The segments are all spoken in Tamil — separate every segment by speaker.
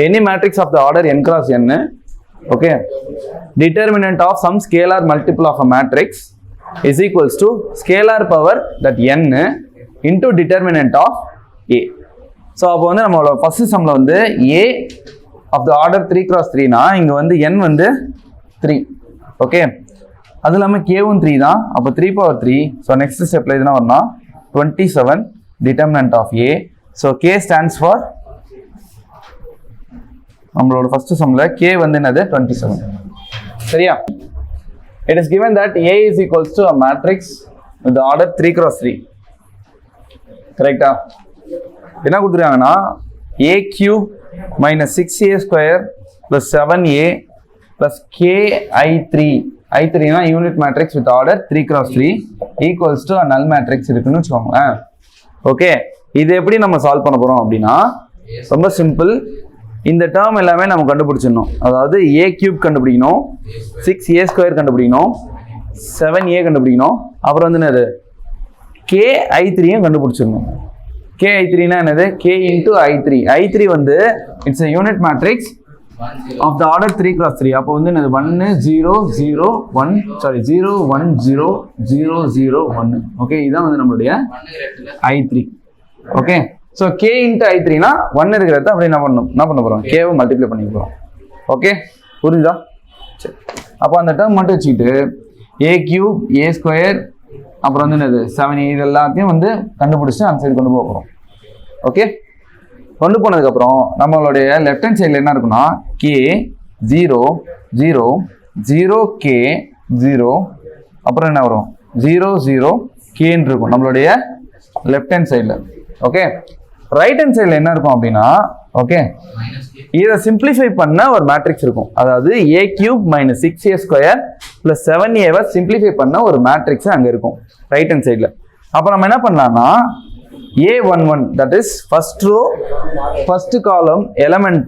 Speaker 1: any matrix of the order n cross n, okay, determinant of some scalar multiple of a matrix is equals to scalar power that n into determinant of a. So அப்போ வந்து நம்மளோட ஃபர்ஸ்ட் சம்ல வந்து a of the order 3 cross 3 னா இங்க வந்து n வந்து 3, ஓகே, அது இல்லாம k-வும் 3 தான், அப்போ 3 power 3. ஸோ நெக்ஸ்ட் ஸ்டெப்ல இதுனா வரனா 27 determinant of a. So k stands for நம்மளோட ஃபர்ஸ்ட் சம்ல k வந்து என்னது 27. சரியா? It is given that a is equals to a matrix with the order 3 cross 3. கரெக்டா? என்ன கொடுத்துருக்காங்கன்னா a cube minus 6a square plus 7a plus ki3. i3 னா unit matrix with order 3 cross 3 equals to a null matrix இருக்குன்னு வச்சுக்கோங்களேன். ஓகே, இது எப்படி நம்ம சால்வ் பண்ண போறோம் அப்படின்னா ரொம்ப சிம்பிள். இந்த டேர்ம் எல்லாமே நம்ம கண்டுபிடிச்சிடணும். அதாவது a cube கண்டுபிடிக்கணும், 6a square கண்டுபிடிக்கணும், 7a கண்டுபிடிக்கணும், அப்புறம் வந்து என்னது ki3யும் கண்டுபிடிச்சிடணும். ki3 னா என்னது k into i3. i3 வந்து it's a unit matrix of the order 3 cross 3. அப்போ வந்து என்னது 1 0 0 1 சாரி 0 1 0 0 0 1. ஓகே, இதான் வந்து நம்மளுடைய i3. Okay, so k into i3 னா 1 இருக்கிறத அப்படியே என்ன பண்ண போறோம், k வை மல்டிப்ளை பண்ணி போறோம். ஓகே, புரியுதா? சரி, அப்போ அந்த டேர்ம் மட்டும் வச்சுக்கிட்டு a cube a square அப்புறம் வந்து என்னது 7a இது எல்லாத்தையும் வந்து கண்டுபிடிச்சு அந்த சைடு கொண்டு போக போறோம். ஓகே, கொண்டு போனதுக்கப்புறம் நம்மளுடைய லெஃப்ட் ஹேண்ட் சைடில் என்ன இருக்குன்னா k 0 0 0 k 0 அப்புறம் என்ன வரும் 0 0 kன்னு இருக்கும் நம்மளுடைய லெஃப்ட் ஹேண்ட் சைடில். ஓகே, ரைட் ஹேண்ட் சைடில் என்ன இருக்கும் அப்படின்னா, ஓகே, இதை சிம்பிளிஃபை பண்ண ஒரு மேட்ரிக்ஸ் இருக்கும். அதாவது a cube minus 6a square plus 7a simplify பண்ண ஒரு மேட்ரிக்ஸ் அங்கே இருக்கும் ரைட் ஹேண்ட் சைடில். அப்போ நம்ம என்ன பண்ணலாம்னா a11 that is first row first column element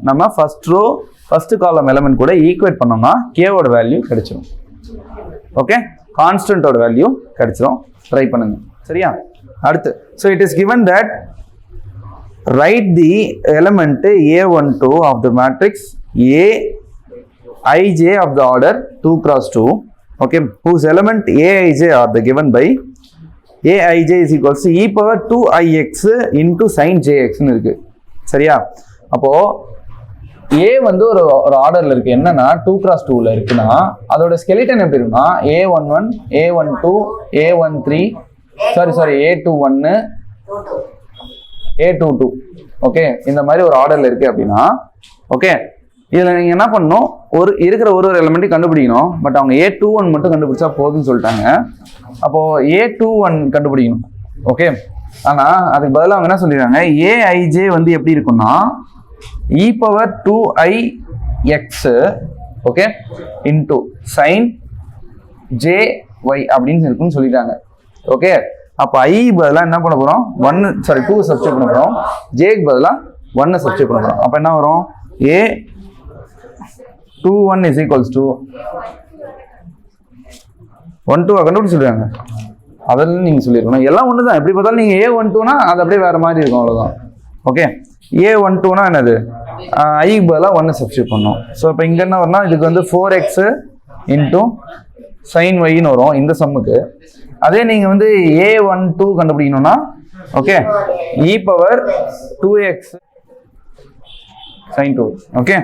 Speaker 1: நம்ம first row first column element கூட ஈக்குவேட் பண்ணோம்னா k ஓட வேல்யூ கிடைச்சிரும். ஓகே, கான்ஸ்டன்ட் ஓட வேல்யூ கிடைச்சிரும். ட்ரை பண்ணுங்க. சரியா? அடுத்து, so it is given that write the element a12 of the matrix a ij of the order 2 cross 2, okay, whose element aij are the given by aij is equals to e power 2ix into sin jx ன்னு இருக்கு. சரியா? அப்போ a வந்து ஒரு ஆர்டர்ல இருக்கு. என்னன்னா 2 cross 2ல இருக்குன்னா அதோட ஸ்கெலிட்டன் எப்படி இருக்குன்னா a11 a12 a13 sorry a21 a22. Okay, இந்த மாதிரி ஒரு ஆர்டர்ல இருக்கு அப்படின்னா, ஓகே, இதுல நீங்க என்ன பண்ணணும், ஒரு இருக்கிற ஒரு எலிமெண்ட்டையும் கண்டுபிடிக்கணும். பட் அவங்க a21 மட்டும் கண்டுபிடிச்சா போதும்னு சொல்லிட்டாங்க. அப்போ a21 கண்டுபிடிக்கணும். ஓகே, ஆனா அதுக்கு பதிலாக அவங்க என்ன சொல்லிடுறாங்க, aij வந்து எப்படி இருக்கும்னா e power 2ix okay into sin jy அப்படின்னு இருக்குன்னு சொல்லிட்டாங்க. ஓகே, அப்போ i பதிலாக என்ன பண்ண போறோம் 2 சப்ஸ்டிட்யூட் பண்ண போறோம், j க்கு பதிலாக 1 சப்ஸ்டிட்யூட் பண்ண போறோம். அப்போ என்ன வரும் a21 is equals to 12 கண்டுபிடிச்சு சொல்றாங்க. அதெல்லாம் நீங்க சொல்லிருக்கணும். எல்லாம் ஒன்று தான். எப்படி பார்த்தாலும் நீங்க a12னா அது அப்படியே வேற மாதிரி இருக்கும், அவ்வளவுதான். ஓகே, a12னா என்னது i க்கு பதிலாக 1 சப்ஸ்டிட்யூட் பண்ணோம். ஸோ இப்போ இங்க என்ன வரும்னா இதுக்கு வந்து 4x இன்டூ sin yன்னு வரும் இந்த சம்முக்கு. அதே நீங்க வந்து a12 கண்டுபிடிக்கணும்னா okay e power 2x sin 2. Okay,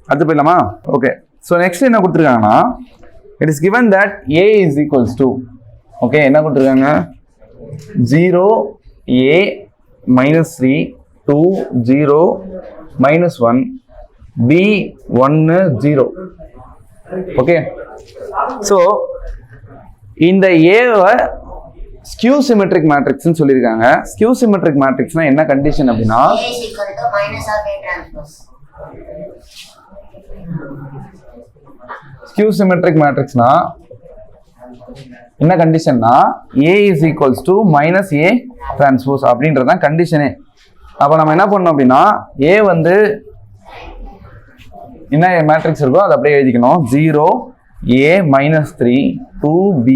Speaker 1: அடுத்து போயிடலாமா? ஓகே, ஸோ நெக்ஸ்ட் என்ன கொடுத்துருக்காங்கன்னா it is given that a is equals to, okay, என்ன கொடுத்துருக்காங்க 0 a minus 3 2 0 minus 1 b 1 0. Okay, so இந்த ஏவை ஸ்கியூ சிமெட்ரிக் மேட்ரிக்ஸ்னு சொல்லியிருக்காங்க. ஸ்கியூ சிமெட்ரிக் மேட்ரிக்ஸ்னா என்ன கண்டிஷன் அப்படின்னா ஸ்கியூ சிமெட்ரிக் மேட்ரிக்ஸ்னா என்ன கண்டிஷன்னா a is equals to minus a transpose அப்படின்றதான் கண்டிஷனே. அப்போ நம்ம என்ன பண்ணோம் அப்படின்னா a வந்து என்ன மேட்ரிக்ஸ் இருக்கோ அதை அப்படியே எழுதிக்கணும். 0 a minus 3 2 b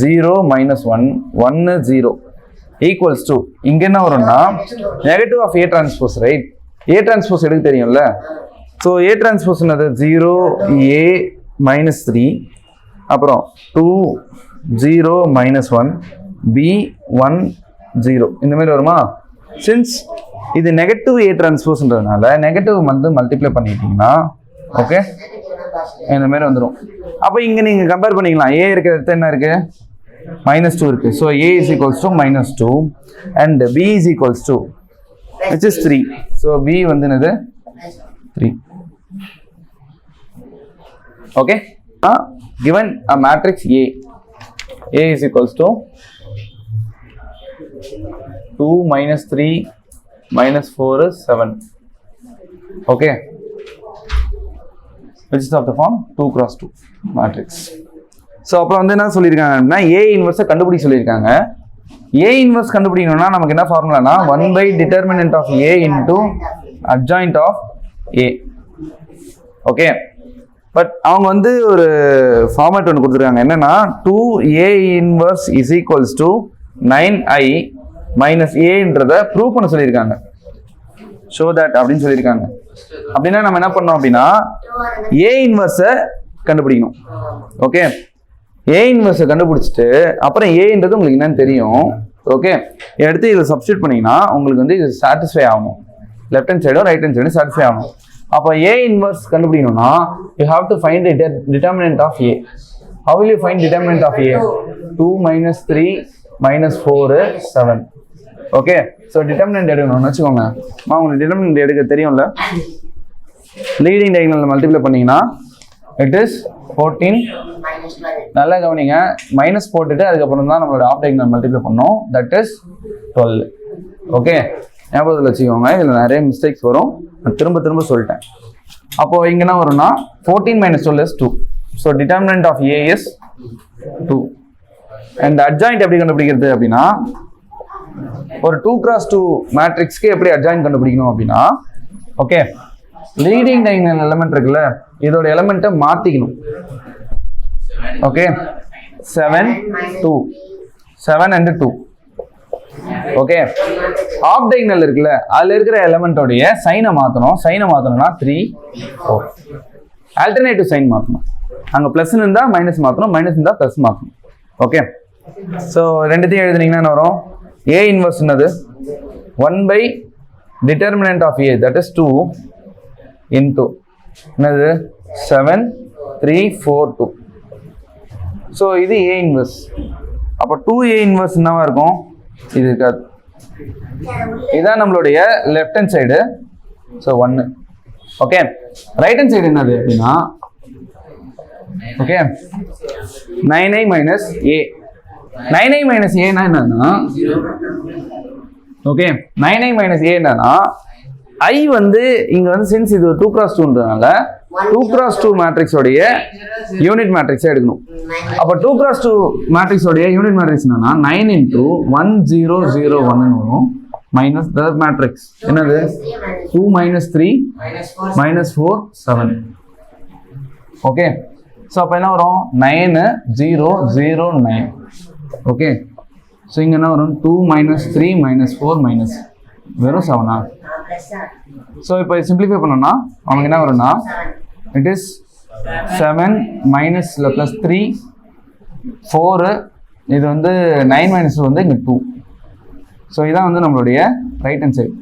Speaker 1: 0 minus 1 1 0 equals to இங்க என்ன வரும்னா negative of A transpose, right? A transpose எடுக்க தெரியும்ல. ஸோ ஏ டிரான்ஸ்போஸ் என்னது 0 A - 3, அப்புறம் 2 0 - 1 B 1 0 இந்த மாதிரி வருமா? சின்ஸ் இது நெகட்டிவ் ஏ டிரான்ஸ்போஸ்ன்றதுனால நெகட்டிவ் வந்து மல்டிப்ளை பண்ணிட்டீங்கன்னா ஓகே இந்த மாதிரி வந்துடும். அப்போ இங்கே நீங்கள் கம்பேர் பண்ணிக்கலாம். ஏ இருக்கிற இடத்துல என்ன இருக்கு? -2 இருக்கு. So A is equals to -2 and B is equals to which is 3. So B வந்து என்னது 3. Okay, given a matrix A is equals to 2 - 3 - 4 is 7. Okay, which is of the form 2 × 2 matrix. So அப்புறம் வந்து என்ன சொல்லியிருக்காங்க அப்படின்னா A இன்வர்ஸை கண்டுபிடிக்க சொல்லியிருக்காங்க. A இன்வர்ஸ் கண்டுபிடிக்கணும்னா நமக்கு என்ன ஃபார்முலானா 1/determinant of A into adjoint of A. Okay, but அவங்க வந்து ஒரு ஃபார்மேட் ஒன்று கொடுத்துருக்காங்க. என்னன்னா 2A inverse is equals to 9I - Aன்றதை ப்ரூவ் பண்ண சொல்லியிருக்காங்க. ஷோ தட் அப்படின்னு சொல்லியிருக்காங்க. அப்படின்னா நம்ம என்ன பண்ணோம் அப்படின்னா A இன்வர்ஸை கண்டுபிடிக்கணும். ஓகே, A இன்வர்ஸை கண்டுபிடிச்சிட்டு அப்புறம் Aன்றது உங்களுக்கு என்னன்னு தெரியும். ஓகே, எடுத்து இதை சப்ஸ்டியூட் பண்ணீங்கன்னா உங்களுக்கு வந்து இது சாட்டிஸ்ஃபை ஆகும். லெஃப்ட் ஹேண்ட் சைடும் ரைட் ஹேண்ட் சைடும் சாட்டிஸ்ஃபை ஆகும். அப்போ A இன்வர்ஸ் கண்டுபிடிக்கணும்னா you have to find the determinant of A. How will you find determinant of A? 2 - 3 - 4 7. Okay, so determinant எடுக்கணும்னு வச்சுக்கோங்க. உங்களுக்கு டிட்டர்மினன்ட் எடுக்க தெரியும்ல. லீடிங் டயகனல் மல்டிப்ளை பண்ணீங்கன்னா இட் இஸ் 14. நல்லா கவனிங்க, மைனஸ் போட்டுட்டு அதுக்கப்புறம் தான் நம்மளோட ஆஃப் டயகனல் மல்டிப்ளை பண்ணோம். That is 12. ஓகே, ஞாபகத்தில் வச்சுக்கோங்க. இதில் நிறைய மிஸ்டேக்ஸ் வரும், நான் திரும்ப சொல்லிட்டேன். அப்போ இங்க என்ன வரும்னா 14 - 12 is 2. So determinant of A is 2. And adjoint எப்படி கண்டுபிடிக்கிறது அப்படின்னா ஒரு 2 × 2 மேட்ரிக்ஸ்க்கு எப்படி அட்ஜாயிண்ட் கண்டுபிடிக்கணும் அப்படின்னா ஓகே, லீடிங் டயகனல் எலிமெண்ட் இருக்குல்ல, இதோட எலிமெண்ட்டை மாத்திக்கணும். Okay, 7 2 7 and 2. Okay, off diagonal இருக்குல்ல, அதுல இருக்கிற எலிமெண்டோடைய சைனை மாத்தணும். சைனை மாத்தணும்னா 3 4. ஆல்டர்னேட்டிவ் சைன் மாத்தணும். அங்க பிளஸ் இருந்தா மைனஸ் மாத்தணும், மைனஸ் இருந்தா பிளஸ் மாத்தணும். ஓகே, ஸோ ரெண்டுத்தையும் எழுதுனீங்கன்னா என்ன வரும்? A இன்வர்ஸ் என்னது 1/determinant of A, that is 2 into என்னது 7 3 4 2. ஸோ இது A இன்வர்ஸ். அப்போ 2A இன்வர்ஸ் என்னவா இருக்கும்? இது இருக்காது. இதுதான் நம்மளுடைய left hand side. So 1. Okay, right hand side என்னது அப்படின்னா okay 9I - A. 9I - A என்னன்னா ஓகே 9I - A என்னன்னா I வந்து இங்க வந்து சின்ஸ் இது 2 × 2ன்றதுனால 2 × 2 மேட்ரிக்ஸ் உடைய யூனிட் மேட்ரிக்ஸை எடுக்கணும். அப்போ 2 × 2 மேட்ரிக்ஸ் உடைய யூனிட் மேட்ரிக்ஸ் என்னன்னா 9 × 1 0 0 1 வரும் மைனஸ் த மேட்ரிக்ஸ் என்னது 2 - 3 -4 7. ஓகே, ஸோ அப்போ என்ன வரும் 9 0 0 9. ஓகே, ஸோ இங்கே என்ன வரும் 2 - 3 -4 வெறும் 7. ஸோ இப்போ சிம்பிளிஃபை பண்ணோம்னா அவனுக்கு என்ன வரும்னா இட் இஸ் 7 - +3 4. இது வந்து 9 - 2 வந்து இங்கே 2. ஸோ இதான் வந்து நம்மளுடைய right hand side.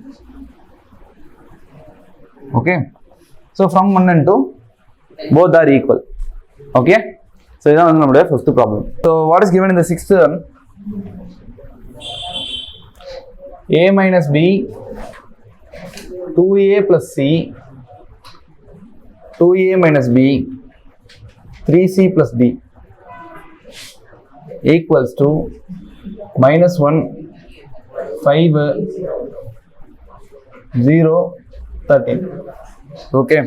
Speaker 1: Okay, so from 1 and 2 both are equal. Okay, so இதான் வந்து நம்மளுடைய fifth problem. So what is given in the sixth one? A - B 2A + C 2A - B 3C + D equals to -1 5 0 13. Okay,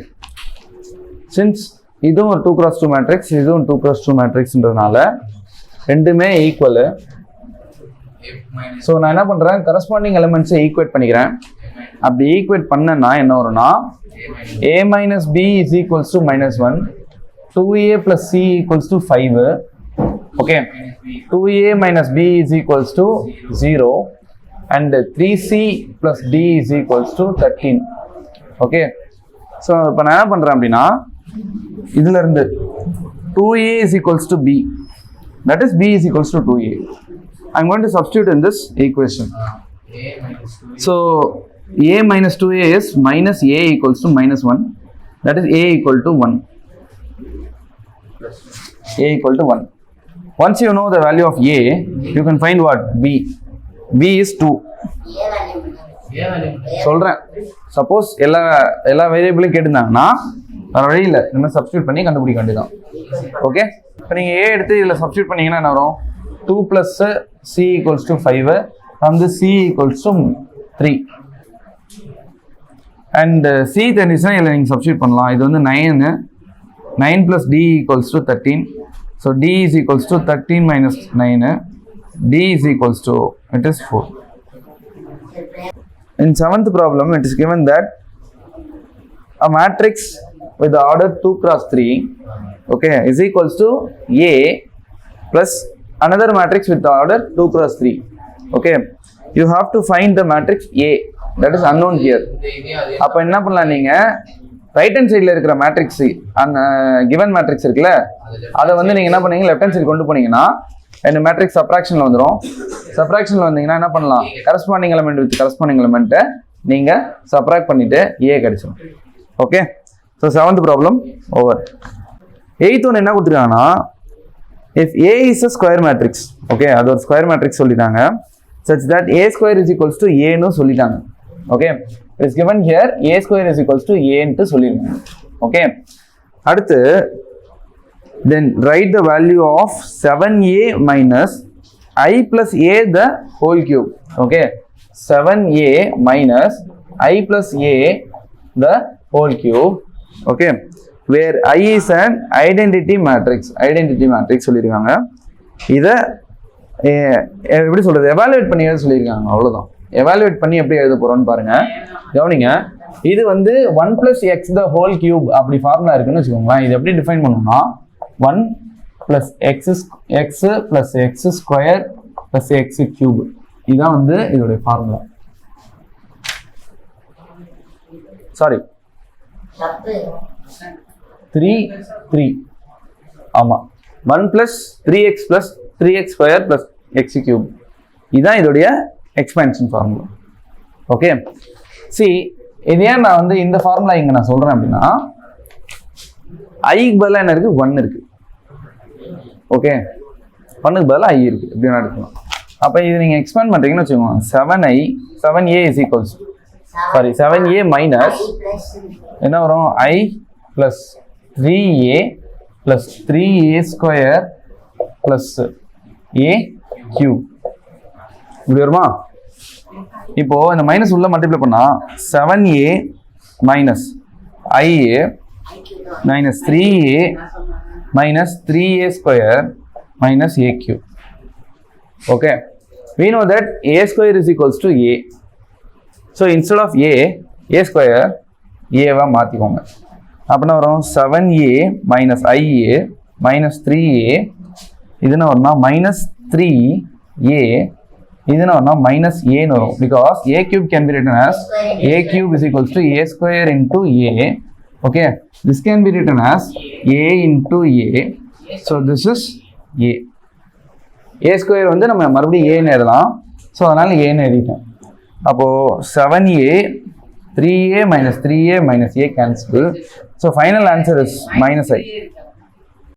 Speaker 1: since இதுவும் ஒரு 2 × 2 மேட்ரிக்ஸ், இதுவும் 2 × 2 மேட்ரிக்ஸ்ன்றதுனால ரெண்டுமே ஈக்குவல். ஸோ நான் என்ன பண்ணுறேன், கரஸ்பாண்டிங் எலிமெண்ட்ஸை ஈக்குவேட் பண்ணிக்கிறேன். அப்படி ஈக்குவேட் பண்ணனா என்ன வரும்னா A - B is equals to -1, 2A + C equals to 5. Okay, 2A - B is equals to 0 and 3c plus d is equals to 13. Okay, so இப்போ நான் என்ன பண்றேன் அப்படின்னா இதுல இருந்து 2a is equals to b, that is b is equals to 2a. I'm going to substitute in this equation. So a minus 2a is minus a equals to minus 1, that is a equal to 1. A equal to 1. Once you know the value of a, you can find what? B. B is 2. சொல்றேன், சப்போஸ் எல்லா வேரியபிளையும் கேட்டிருந்தாங்கன்னா வேற வழி இல்லை, இந்த மாதிரி சப்ஸ்டியூட் பண்ணி கண்டுபிடிக்க வேண்டியதான். ஓகே, இப்போ நீங்கள் ஏ எடுத்து இதில் சப்ஸ்டியூட் பண்ணீங்கன்னா என்ன வரும்? 2 plus c equals to 5 வந்து c equals to 3 and c தெரிஞ்சுச்சுன்னா இதில் நீங்கள் சப்ஸ்டியூட் பண்ணலாம். இது வந்து 9 plus d equals to 13. So d is equals to 13 minus 9. D is equals to, it is 4. In 7th problem, it is given that a matrix with the order 2 cross 3, okay, is equals to A plus another matrix with the order 2 cross 3. Okay, you have to find the matrix A, that is unknown here. அப்போ என்ன பண்ணலாம், நீங்கள் ரைட் ஹேண்ட் சைடில் இருக்கிற மேட்ரிக்ஸ் அந்த கிவன் மேட்ரிக்ஸ் இருக்குல்ல, அதை வந்து நீங்கள் என்ன பண்ணீங்க, லெஃப்ட் ஹேண்ட் சைடு கொண்டு போனீங்கன்னா இந்த மேட்ரிக்ஸ் சப்ராக்ஷனில் வந்துடும். சப்ராக்ஷனில் வந்தீங்கன்னா என்ன பண்ணலாம், கரஸ்பாண்டிங் எலமெண்ட் வித் கரஸ்பாண்டிங் எலமெண்ட்டை நீங்கள் சப்ராக்ட் பண்ணிவிட்டு ஏ கிடைச்சிடும். Okay, so 7th problem over. 8th ஒன்று என்ன கொடுத்துருக்காங்கன்னா, if A is a square matrix, okay, அது ஒரு ஸ்கொயர் மேட்ரிக்ஸ் சொல்லிட்டாங்க, such that a square is equals to a ன்னு சொல்லிட்டாங்க. Okay, it is given here a square is equals to a ன்னு சொல்லிருக்காங்க. ஓகே, அடுத்து then write the value of 7a minus I plus a the whole cube. Okay, 7a minus I plus a the whole cube. Okay, where I is an identity matrix. Identity matrix சொல்லிருக்காங்க. இதை எப்படி சொல்றது, எவாலுவேட் பண்ணி எழுத சொல்லியிருக்காங்க. அவ்வளோதான், எவாலுவேட் பண்ணி எப்படி எழுத போறோம்னு பாருங்க, கவனிங்க. இது வந்து 1 plus x the whole cube அப்படி ஃபார்முலா இருக்குன்னு வச்சுக்கோங்களேன். இது எப்படி டிஃபைன் பண்ணணும்னா 1 plus x plus x square plus x cube, இதுதான் வந்து இதோடைய ஃபார்முலா. சாரி 3 ஆமா, 1 plus 3x plus 3x square plus x cube, இதுதான் இதோடைய எக்ஸ்பேன்ஷன் ஃபார்முலா. ஓகே, சி இது ஏன் நான் வந்து இந்த ஃபார்முலா இங்கே நான் சொல்கிறேன் அப்படின்னா, ஐக்கு பதிலாக என்ன இருக்குது, 1 இருக்குது. ஓகே, 1க்கு பதிலாக ஐ இருக்குது, இப்படி எடுக்கலாம். அப்போ இது நீங்கள் எக்ஸ்பேண்ட் பண்ணுறீங்கன்னு வச்சுக்கோங்க, 7a is equals, sorry 7a minus என்ன வரும், I plus 3a plus 3a square plus a cube, இப்படி வருமா? இப்போ இந்த மைனஸ் உள்ள மல்டிப்ளை பண்ணா 7a minus ia minus 3a minus 3a square minus a cube. Okay, we know that a square is equals to a. So instead of a square a வா மாத்திக்கோங்க. அப்படின்னா வரும் 7a minus ia minus 3a, இது என்ன வரும்னா minus 3a, இது என்ன வரும்னா minus a ன்னு வரும். Because a cube can be written as a cube is equals to a square into a. Okay, this can be written as a into a. So this is a. a square வந்து நம்ம மறுபடியும் a ன்னு எழுதலாம். ஸோ அதனால a ன்னு எழுதிட்டேன். அப்போ 7a 3a minus 3a minus a cancel. So final answer is minus I.